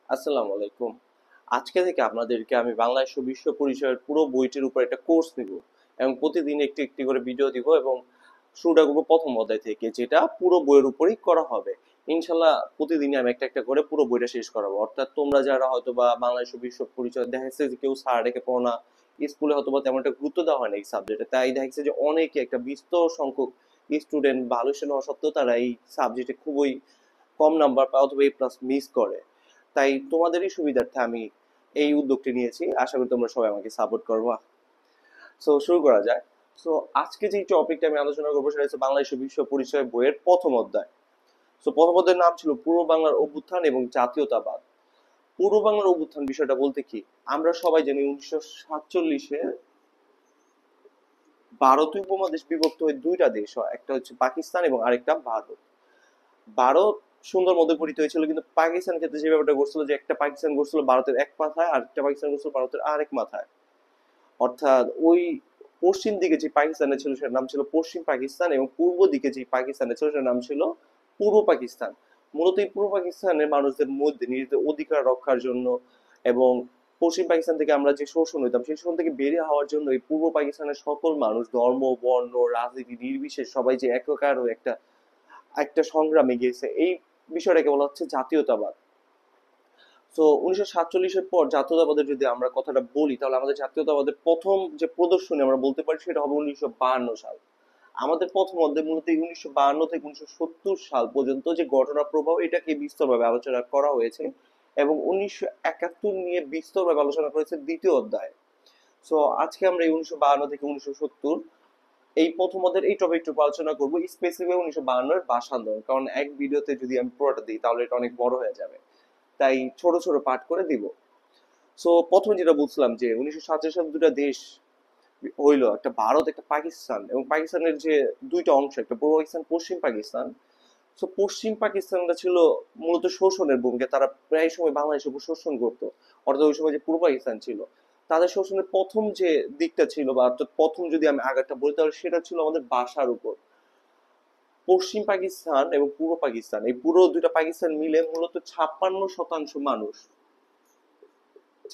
আসসালামু আলাইকুম। আজকে থেকে আপনাদেরকে আমি বাংলাদেশ ও বিশ্ব পরিচয়ের পুরো বইটির উপর একটা কোর্স নিব এবং প্রতিদিন একটি একটি করে ভিডিও দিব এবং শুরুটা করবো প্রথম অধ্যায় থেকে, যেটা পুরো বইয়ের উপরই করা হবে। ইনশাল্লাহ প্রতিদিনই আমি একটা একটা করে পুরো বইটা শেষ করাবো। অর্থাৎ তোমরা যারা হয়তো বা বাংলাদেশ ও বিশ্ব পরিচয় দেখা যাচ্ছে যে কেউ স্যার রেখে পড়ো না, স্কুলে হয়তো বা তেমন একটা গুরুত্ব দেওয়া হয় না এই সাবজেক্টে, তাই দেখা যাচ্ছে যে অনেকে একটা বিস্তর সংখ্যক স্টুডেন্ট ভালো স্টুডেন্ট হওয়া সত্ত্বেও তারা এই সাবজেক্টে খুবই কম নাম্বার পায় অথবা এ প্লাস মিস করে। তাই তোমাদেরই সুবিধার্থে আমি এই উদ্যোগটি নিয়েছি, আশা করি তোমরা সবাই আমাকে সাপোর্ট করবা। সো শুরু করা যায়। সো আজকে যে টপিকটা আমি আলোচনা করবো সেটা হচ্ছে বাংলাদেশ ও বিশ্ব পরিচয় বইয়ের প্রথম অধ্যায়। সো প্রথম অধ্যায়ের নাম ছিল পূর্ব বাংলার অভ্যুত্থান এবং জাতীয়তাবাদ। পূর্ব বাংলার অভ্যুত্থান বিষয়টা বলতে কি, আমরা সবাই জানি 1947-এ ভারতীয় উপমহাদেশ বিভক্ত হয়ে দুইটা দেশ হয়, একটা হচ্ছে পাকিস্তান এবং আরেকটা ভারত। ভারত সুন্দর মধ্যে পরিচিত হয়েছিল, কিন্তু পাকিস্তান ক্ষেত্রে যে ব্যাপারটা ঘটছিল যে একটা পাকিস্তান ঘটছিল ভারতের এক মাথায় আর একটা পাকিস্তান ঘটছিল ভারতের আরেক মাথায়। অর্থাৎ ওই পশ্চিম দিকে যে পাকিস্তানে ছিল সেটার নাম ছিল পশ্চিম পাকিস্তান এবং পূর্ব দিকে যে পাকিস্তানে ছিল সেটার নাম ছিল পূর্ব পাকিস্তান। মূলত এই পূর্ব পাকিস্তানের মানুষদের মধ্যে নিজেদের অধিকার রক্ষার জন্য এবং পশ্চিম পাকিস্তান থেকে আমরা যে শোষণ হইতাম সেই শোষণ থেকে বেরিয়ে হওয়ার জন্য এই পূর্ব পাকিস্তানের সকল মানুষ ধর্ম বর্ণ রাজনীতি নির্বিশেষে সবাই যে একাকার হয়ে একটা একটা সংগ্রামে গিয়েছে, এই বিষয়টাকে বলা হচ্ছে জাতীয়তাবাদ। তো 1947-এর পর জাতীয়তাবাদের যদি আমরা কথাটা বলি তাহলে আমাদের জাতীয়তাবাদের প্রথম যে প্রদর্শনী আমরা বলতে পারি সেটা হবে 1952 সাল। আমাদের প্রথম অধ্যায় মূলত এই 1952 থেকে 1970 সাল পর্যন্ত যে ঘটনা প্রবাহ এটাকে বিস্তরভাবে আলোচনা করা হয়েছে এবং 1971 নিয়ে বিস্তরভাবে আলোচনা করেছে দ্বিতীয় অধ্যায়। সো আজকে আমরা এই 1952 থেকে 1970 এই প্রথম অধ্যায়ের এই টপিকটুকু আলোচনা করবো, স্পেসিফিক 1952-এর ভাষা আন্দোলন, কারণ এক ভিডিওতে যদি আমি পুরোটা দিই তাহলে এটা অনেক বড় হয়ে যাবে, তাই ছোট ছোট পাঠ করে দিব। সো প্রথমে যেটা বলছিলাম যে 1947 সালে দুটা দেশ হইলো, একটা ভারত একটা পাকিস্তান, এবং পাকিস্তানের যে দুইটা অংশ, একটা পূর্ব পাকিস্তান পশ্চিম পাকিস্তান। সো পশ্চিম পাকিস্তানটা ছিল মূলত শোষণের ভূমিকা, তারা প্রায় সময় বাংলাদেশের উপর শোষণ করতো। অর্থাৎ ওই সময় যে পূর্ব পাকিস্তান ছিল তাদের শোষণের প্রথম যে দিকটা ছিল বা অর্থাৎ প্রথম যদি আমি আগেরটা বলি তাহলে সেটা ছিল আমাদের ভাষার উপর। পশ্চিম পাকিস্তান এবং পূর্ব পাকিস্তান এই পুরো দুইটা পাকিস্তান মিলে মূলত 56% মানুষ,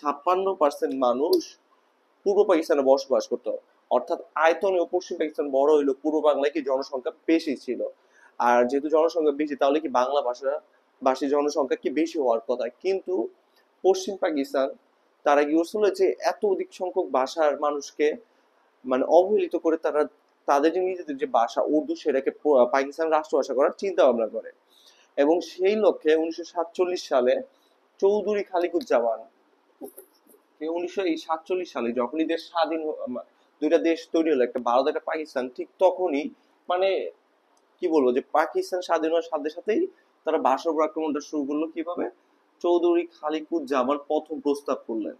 56% মানুষ পূর্ব পাকিস্তানে বসবাস করতো। অর্থাৎ আয়তনেও পশ্চিম পাকিস্তান বড় হইলো, পূর্ব বাংলায় কি জনসংখ্যা বেশি ছিল। আর যেহেতু জনসংখ্যা বেশি তাহলে কি বাংলা ভাষা ভাষী জনসংখ্যা কি বেশি হওয়ার কথা, কিন্তু পশ্চিম পাকিস্তান তারা কি করছিল যে এত অধিক সংখ্যক ভাষার মানুষকে মানে অবহেলিত করে তারা তাদের যে নিজেদের যে ভাষা উর্দু সেটাকে পাকিস্তান রাষ্ট্রভাষা করার চিন্তা ভাবনা করে। এবং সেই লক্ষ্যে 1947 সালে চৌধুরী খালিকুজ্জামান 1947 সালে যখনই দেশ স্বাধীন দুইটা দেশ তৈরি হলো, একটা ভারত একটা পাকিস্তান, ঠিক তখনই মানে কি বলবো যে পাকিস্তান স্বাধীন হওয়ার সাথে সাথেই তারা ভাষার উপর আক্রমণটা শুরু করলো। কিভাবে? চৌধুরী খালিকুজ্জামান প্রথম প্রস্তাব করলেন।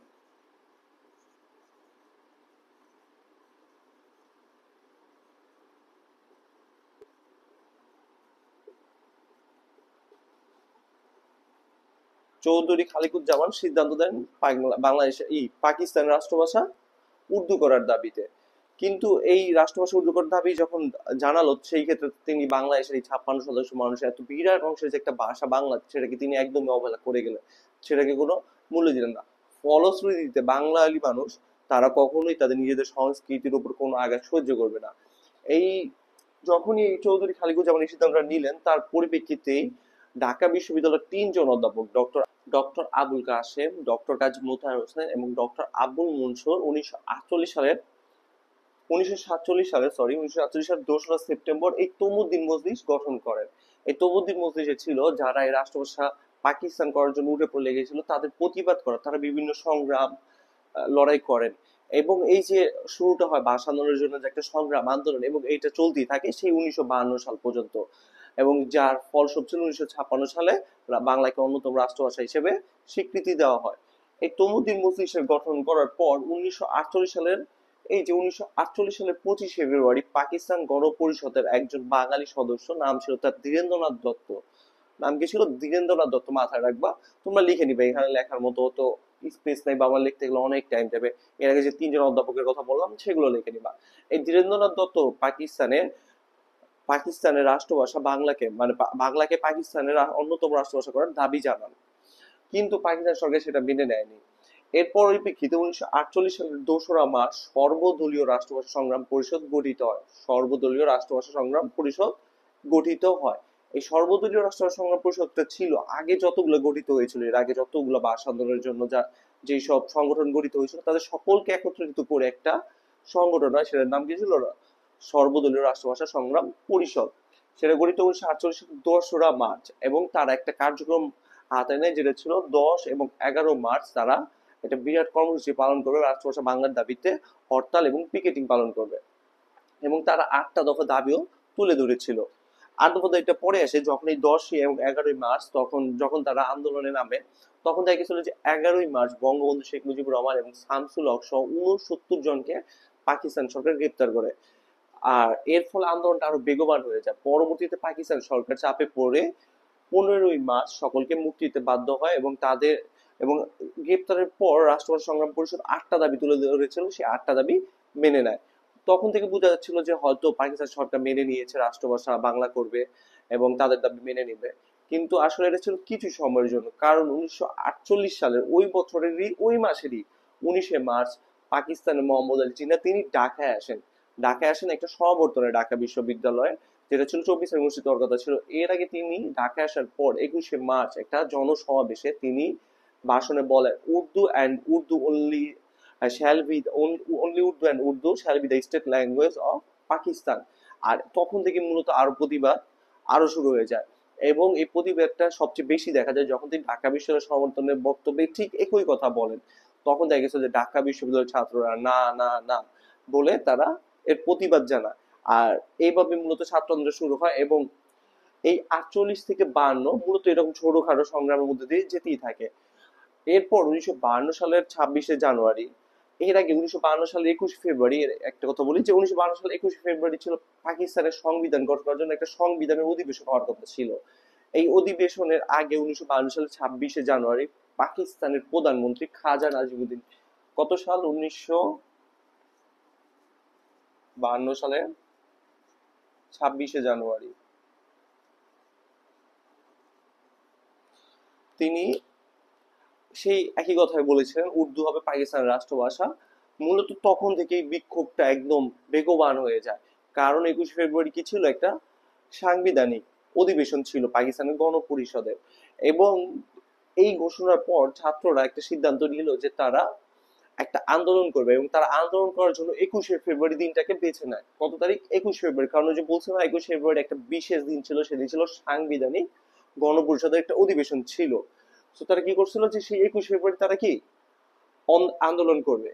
চৌধুরী খালিকুজ্জামান সিদ্ধান্ত দেন বাংলাদেশে এই পাকিস্তান রাষ্ট্রভাষা উর্দু করার দাবিতে। কিন্তু এই রাষ্ট্রভাষা উর্দু করার দাবি যখন জানালো সেই ক্ষেত্রে তিনি বাংলাদেশের এই 56% মানুষের এত বিরাট অংশের যে একটা ভাষা বাংলা সেটাকে তিনি একদমই অবহেলা করে গেলেন, সেটাকে কোনো মূল্য দিলেন না। ফলশ্রুতিতে বাঙালি মানুষ তারা কখনোই তাদের নিজেদের সংস্কৃতির উপর কোনো আঘাত সহ্য করবে না। এই যখনই এই চৌধুরী খালিকুজ্জামান এই সিদ্ধান্তটা নিলেন তার পরিপ্রেক্ষিতেই ঢাকা বিশ্ববিদ্যালয়ের তিনজন অধ্যাপক doctor doctor Abul Kashem, doctor Kazi Motahar Hossain এবং ডক্টর আবুল মনসুর 1948 সালের 2রা সেপ্টেম্বর এই তমুদ্দিন মজলিস গঠন করেন। এই তমুদ্দিন মজলিসে ছিল যারা এই রাষ্ট্রভাষা পাকিস্তান করার জন্য উঠে পড়ে লেগেছিল তাদের প্রতিবাদ করা, তারা বিভিন্ন সংগ্রাম লড়াই করেন। এবং এই যে শুরুটা হয় ভাষা আন্দোলনের জন্য যে একটা সংগ্রাম আন্দোলন, এবং এইটা চলতেই থাকে সেই 1952 সাল পর্যন্ত, এবং যার ফলস্বরূপ ছিল 1956 সালে বাংলাকে অন্যতম রাষ্ট্রভাষা হিসেবে স্বীকৃতি দেওয়া হয়। এই তমুদ্দিন মজলিসের গঠন করার পর 1948 সালের 25 ফেব্রুয়ারি পাকিস্তান গণপরিষদের একজন বাঙালি সদস্য, নাম ছিল তার ধীরেন্দ্রনাথ দত্ত। নাম কি ছিল? ধীরেন্দ্রনাথ দত্ত, মাথায় রাখবা, তোমরা লিখে নিবে, এখানে লেখার মতো তো স্পেস নাই বা আমার লিখতে গেলে অনেক টাইম যাবে। এর আগে যে তিনজন অধ্যাপকের কথা বললাম সেগুলো লিখে নিবা। এই ধীরেন্দ্রনাথ দত্ত পাকিস্তানের পাকিস্তানের রাষ্ট্রভাষা বাংলাকে মানে বাংলাকে পাকিস্তানের অন্যতম রাষ্ট্রভাষা করার দাবি জানান, কিন্তু পাকিস্তান সরকার সেটা মেনে নেয়নি। এর পরিপ্রেক্ষিতে 1948 সালের 2রা মার্চ সর্বদলীয় রাষ্ট্রভাষা সংগ্রাম পরিষদ গঠিত হয়। সর্বদলীয় রাষ্ট্রভাষা সংগ্রাম পরিষদ গঠিত হয়। এই সর্বদলীয় রাষ্ট্রভাষা সংগ্রাম পরিষদটা ছিল আগে যতগুলো গঠিত হয়েছিল, এর আগে যতগুলো ভাষা আন্দোলনের জন্য যা যেসব সংগঠন গঠিত হয়েছিল তাদের সকলকে একত্রিত করে একটা সংগঠন হয়, সেটার নাম কি ছিল? সর্বদলীয় রাষ্ট্রভাষা সংগ্রাম পরিষদ। সেটা গঠিত 1948 সালের 2রা মার্চ, এবং তারা একটা কার্যক্রম হাতে নেয় যেটা ছিল 10 এবং 11 মার্চ তারা একটা বিরাট কর্মসূচি পালন করবে রাষ্ট্রভাষা বাংলার দাবিতে, হরতাল এবং পিকেটিং পালন করবে। এবং তারা 8টা দফা দাবিও তুলে ধরেছিল। 8 দফা দাবিটা পরে আসে যখন এই 10 এবং 11 মার্চ, যখন তারা আন্দোলনে নামে, তখন দেখা গেছিল যে 11 মার্চ বঙ্গবন্ধু শেখ মুজিবুর রহমান এবং শামসুল হক সহ 69 জনকে পাকিস্তান সরকার গ্রেপ্তার করে। আর এর ফলে আন্দোলনটা আরো বেগবান হয়ে যায়। পরবর্তীতে পাকিস্তান সরকার চাপে পড়ে 15ই মার্চ সকলকে মুক্তি দিতে বাধ্য হয়, এবং গ্রেপ্তারের পর রাষ্ট্রভাষা সংগ্রাম পরিষদ 8টা দাবি তুলে ধরেছিল, সেই 8টা দাবি মেনে নেয়। তখন থেকে বোঝা যাচ্ছিল যে হয়তো পাকিস্তান সরকার মেনে নিয়েছে রাষ্ট্রভাষা বাংলা করবে এবং তাদের দাবি মেনে নিবে, কিন্তু আসলে এটা ছিল কিছু সময়ের জন্য। কারণ 1948 সালের ওই বছরেরই ওই মাসেরই 19 মার্চ পাকিস্তানের মোহাম্মদ আলী জিন্নাহ তিনি ঢাকায় আসেন একটা সমাবর্তনে ঢাকা বিশ্ববিদ্যালয়ে, যেটা ছিল 24 অনুষ্ঠিত হওয়ার কথা ছিল। এর আগে তিনি ঢাকায় আসার পর 21 মার্চ একটা জনসমাবেশে তিনি ভাষণে বলেন, Urdu and Urdu only shall be only Urdu and Urdu shall be the state language of Pakistan. আর তখন থেকে মূলত আরো প্রতিবাদ আরো শুরু হয়ে যায়, এবং এই প্রতিবাদটা সবচেয়ে বেশি দেখা যায় যখন তিনি ঢাকা বিশ্ববিদ্যালয় সমর্থনের বক্তব্যে ঠিক একই কথা বলেন। তখন দেখা গেছে যে ঢাকা বিশ্ববিদ্যালয়ের ছাত্ররা না না না বলে তারা এর প্রতিবাদ জানায়। আর এইভাবে মূলত ছাত্র আন্দোলন শুরু হয়, এবং এই 48 থেকে 52 মূলত এরকম ছোটখাটো সংগ্রামের মধ্যে দিয়ে যেতেই থাকে। এরপর 1952 সালের 26শে জানুয়ারি, এর আগে 1952 সালের 21শে ফেব্রুয়ারি, একটা কথা বলি যে 1952 সালের 21শে ফেব্রুয়ারি ছিল পাকিস্তানের সংবিধান গঠনের জন্য একটা সংবিধানের অধিবেশন হওয়ার কথা ছিল। এই অধিবেশনের আগে 1952 সালের 26শে জানুয়ারি পাকিস্তানের প্রধানমন্ত্রী খাজা নাজিমুদ্দিন, কত সাল? 1952 সালের 26শে জানুয়ারি তিনি সেই একই কথাই বলেছিলেন, উর্দু হবে পাকিস্তানের রাষ্ট্রভাষা। মূলত তখন থেকেই বিক্ষোভটা একদম বেগবান হয়ে যায়। কারণ 21শে ফেব্রুয়ারি কি ছিল? একটা সাংবিধানিক অধিবেশন ছিল পাকিস্তানের গণপরিষদের, এবং এই ঘোষণার পর ছাত্ররা একটা সিদ্ধান্ত নিল যে তারা একটা আন্দোলন করবে, এবং তারা আন্দোলন করার জন্য 21শে ফেব্রুয়ারি দিনটাকে বেছে নেয়। কত তারিখ? 21শে ফেব্রুয়ারি। কারণ ওই যে বলছিলাম 21শে ফেব্রুয়ারি একটা বিশেষ দিন ছিল, সেদিন ছিল সাংবিধানিক গণপরিষদের একটা অধিবেশন ছিল। তো তারা কি করছিল যে সেই 21শে ফেব্রুয়ারি তারা কি আন্দোলন করবে।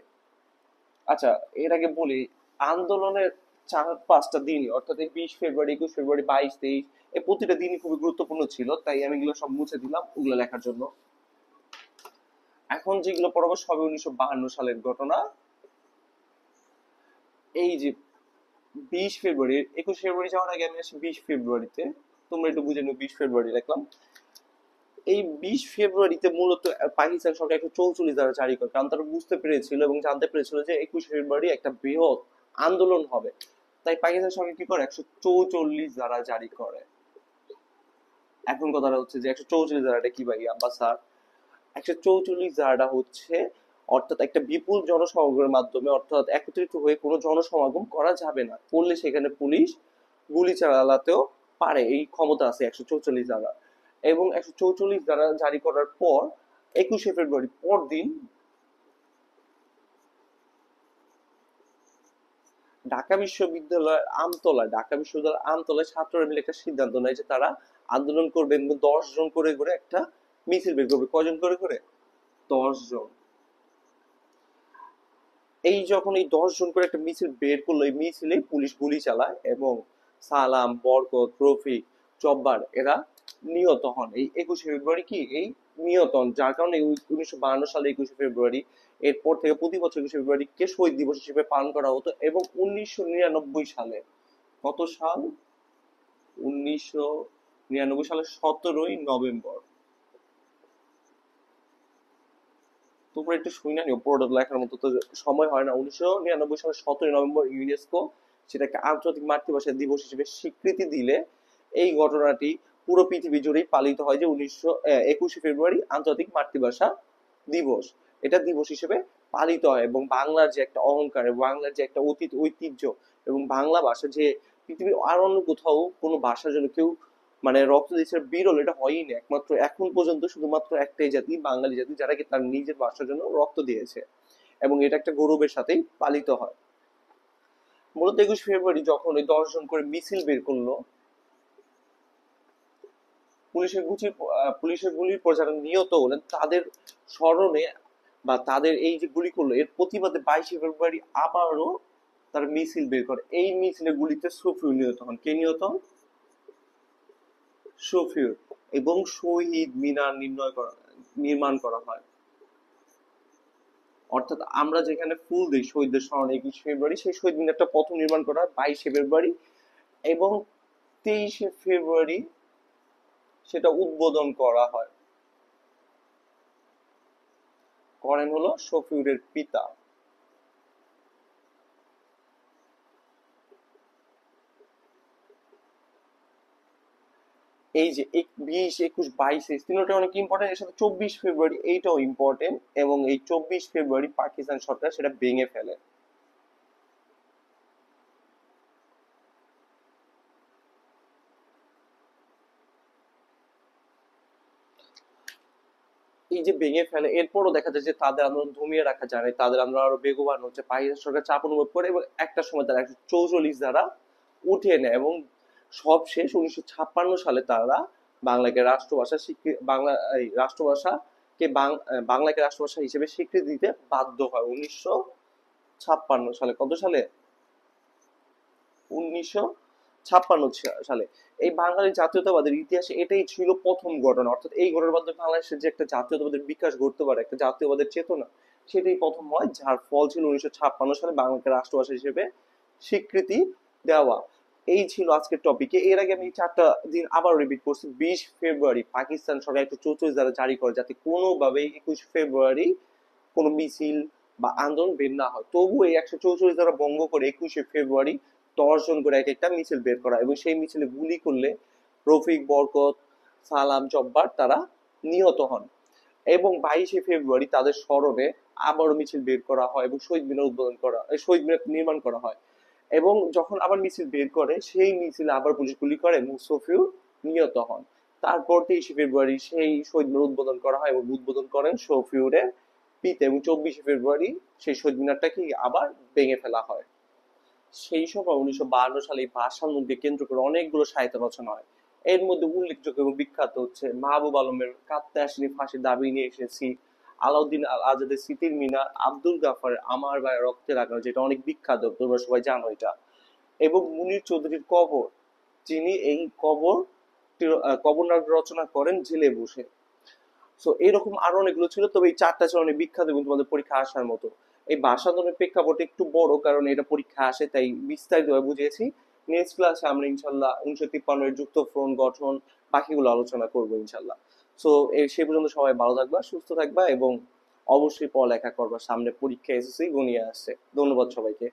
আচ্ছা, এর আগে বলি আন্দোলনের 4-5টা দিনই, অর্থাৎ এই 20 ফেব্রুয়ারি, 21 ফেব্রুয়ারি, 22, 23, এই প্রতিটা দিনই খুবই গুরুত্বপূর্ণ ছিল, তাই আমি এগুলো সব মুছে দিলাম ওগুলো লেখার জন্য। এখন যেগুলো পড়াবো সবই 1952 সালের ঘটনা। এই যে 20 ফেব্রুয়ারি, 21 ফেব্রুয়ারি যাওয়ার আগে আমি আসি 20 ফেব্রুয়ারিতে, তোমরা একটু বুঝে নিও। 20 ফেব্রুয়ারি লিখলাম। এই 20 ফেব্রুয়ারিতে মূলত পাকিস্তান সরকার একটা 44 ধারা জারি করে, কারণ তারা বুঝতে পেরেছিল এবং জানতে পেরেছিল যে 21শে ফেব্রুয়ারি একটা বৃহৎ আন্দোলন হবে। তাই পাকিস্তান সরকার কি করে? 144 ধারা জারি করে। এখন কথাটা হচ্ছে যে 144 ধারাটা কি ভাই আব্বাস স্যার? 144 ধারাটা হচ্ছে, অর্থাৎ একটা বিপুল জনসমাগমের মাধ্যমে, অর্থাৎ একত্রিত হয়ে কোনো জনসমাগম করা যাবে না, করলে সেখানে পুলিশ গুলি চালাতেও পারে, এই ক্ষমতা আছে 144 ধারা। এবং 144 ধারা জারি করার পর 21শে ফেব্রুয়ারি পরদিন ঢাকা বিশ্ববিদ্যালয়ের ছাত্ররা মিলে একটা সিদ্ধান্ত নেয় যে তারা আন্দোলন করবে, এবং 10 জন করে করে একটা মিছিল বের করবে। কজন করে করে? 10 জন। যখন এই 10 জন করে একটা মিছিল বের করলো, এই মিছিলে পুলিশ গুলি চালায়, এবং সালাম, বরকত, রফিক, জব্বার এরা নিহত হন। এই 21শে ফেব্রুয়ারি কি এই নিহত হন, যার কারণে 1952 সালে 21শে ফেব্রুয়ারি, এরপর থেকে প্রতি বছর 21শে ফেব্রুয়ারিকে শহীদ দিবস হিসেবে পালন করা হতো। এবং 1999 সালে, কত সাল? 1999 সালের 17ই নভেম্বর, তোমরা একটু শুনে নিও, পুরোটা লেখার মতো তো সময় হয় না। 1999 সালের 17ই নভেম্বর ইউনেস্কো সেটাকে আন্তর্জাতিক মাতৃভাষা দিবস হিসেবে স্বীকৃতি দিলে এই ঘটনাটি পুরো পৃথিবী জুড়েই পালিত হয় যে 21শে ফেব্রুয়ারি আন্তর্জাতিক মাতৃভাষা দিবস। এটা দিবস হিসেবে পালিত হয় এবং বাংলার যে একটা অহংকার এবং বাংলার যে একটা অতীত ঐতিহ্য এবং বাংলা ভাষা যে পৃথিবীর আর অন্য কোথাও কোনো ভাষার জন্য কেউ মানে রক্ত দিয়েছে বিরল, এটা হয়ই না। একমাত্র এখন পর্যন্ত শুধুমাত্র একটাই জাতি, বাঙালি জাতি, যারা কি তার নিজের ভাষার জন্য রক্ত দিয়েছে এবং এটা একটা গৌরবের সাথেই পালিত হয়। মূলত 21শে ফেব্রুয়ারি যখন ওই 10 জন করে মিছিল বের করলো, পুলিশের গুলির পর যারা নিহত হলেন তাদের স্মরণে বা তাদের এই যে গুলি করলো এর প্রতিবাদে 22শে ফেব্রুয়ারি আবারও তার মিছিল বের করে। এই মিছিলে গুলিতে শফিউল নিহত হন। কে নিহত হন? শফিউল। এবং শহীদ মিনার নির্মাণ করা হয়। অর্থাৎ আমরা যেখানে ফুল দিই শহীদদের স্মরণে 21শে ফেব্রুয়ারি, সেই শহীদ মিনারটা প্রথম নির্মাণ করা হয় 22শে ফেব্রুয়ারি এবং 23শে ফেব্রুয়ারি সেটা উদ্বোধন করা হয়। করেন হলো শফিউলের পিতা। এই যে 20, 21, 22 তিনটা অনেক ইম্পর্টেন্ট, এর সাথে 24শে ফেব্রুয়ারি এইটাও ইম্পর্টেন্ট এবং এই 24শে ফেব্রুয়ারি পাকিস্তান সরকার সেটা ভেঙে ফেলে। এই যে ভেঙে ফেলে এরপরও দেখা যায় যে তাদের আন্দোলন দমিয়ে রাখা যায় না, তাদের আন্দোলন আরো বেগবান হচ্ছে, পাকিস্তান সরকার চাপ অনুভব করে এবং একটা সময় তারা 144 ধারা উঠিয়ে নেয় এবং সব শেষ 1956 সালে তারা বাংলাকে রাষ্ট্রভাষা বাংলাকে রাষ্ট্রভাষা হিসেবে স্বীকৃতি দিতে বাধ্য হয় 1956 সালে। কত সালে? 1956 সালে। এই বাঙালি জাতীয়তাবাদের ইতিহাসে এটাই ছিল প্রথম ঘটনা, অর্থাৎ এই ঘটনার মাধ্যমে বাংলাদেশের যে একটা জাতীয়তাবাদের বিকাশ ঘটতে পারে, একটা জাতীয়বাদের চেতনা, সেটাই প্রথম হয়, যার ফল ছিল 1956 সালে বাংলাকে রাষ্ট্রভাষা হিসেবে স্বীকৃতি দেওয়া। এই ছিল আজকের টপিকে। এর আগে আমি 4টা দিন আবার রিপিট করছি। 20 ফেব্রুয়ারি পাকিস্তান সরকার একটা 44 ধারা জারি করে যাতে কোনোভাবেই 21শে ফেব্রুয়ারি কোনো মিছিল বা আন্দোলন বের না হয়। তবু এই 144 ধারা ভঙ্গ করে 21শে ফেব্রুয়ারি 10 জন করে এক একটা মিছিল বের করা এবং সেই মিছিলে গুলি করলে রফিক, বরকত, সালাম, জব্বার তারা নিহত হন এবং 22শে ফেব্রুয়ারি তাদের স্মরণে আবারও মিছিল বের করা হয় এবং শহীদ মিনার নির্মাণ করা হয় এবং যখন আবার মিছিল বের করে সেই মিছিলে আবার পুলিশ গুলি করে এবং শফিউল নিহত হন। তারপর 23শে ফেব্রুয়ারি সেই শহীদ মিনার উদ্বোধন করা হয় এবং উদ্বোধন করেন শফিউলের পিতা এবং 24শে ফেব্রুয়ারি সেই শহীদ মিনারটাকে আবার ভেঙে ফেলা হয়। সেই সময় 1952 সালে এই ভাষা আন্দোলনকে কেন্দ্র করে অনেকগুলো সাহিত্য রচনা হয়। এর মধ্যে উল্লেখযোগ্য এবং বিখ্যাত হচ্ছে মাহবুব আলমের কাঁদতে আসিনি ফাঁসির দাবি নিয়ে এসেছি, আলাউদ্দিন আল আজাদের স্মৃতির মিনার, আব্দুল গাফারের আমার ভাইয়ের রক্তে লাগানো, যেটা অনেক বিখ্যাত, তোমরা সবাই জানো এটা, এবং মুনির চৌধুরীর কবর, যিনি এই কবর নাটক রচনা করেন জেলে বসে। সো এরকম আরো অনেকগুলো ছিল, তবে এই 4টা ছিল অনেক বিখ্যাত এবং তোমাদের পরীক্ষা আসার মতো। এই ভাষা আন্দোলনের প্রেক্ষাপট একটু বড় কারণ এটা পরীক্ষা আসে, তাই বিস্তারিতভাবে বুঝিয়েছি। নেক্সট ক্লাসে আমরা ইনশাল্লাহ 1953 যুক্ত ফ্রন্ট গঠন বাকিগুলো আলোচনা করবো ইনশাল্লাহ। সো সেই পর্যন্ত সবাই ভালো থাকবা, সুস্থ থাকবা এবং অবশ্যই পড়ালেখা করবা, সামনে পরীক্ষা এসএসসি ঘনিয়ে আসছে। ধন্যবাদ সবাইকে।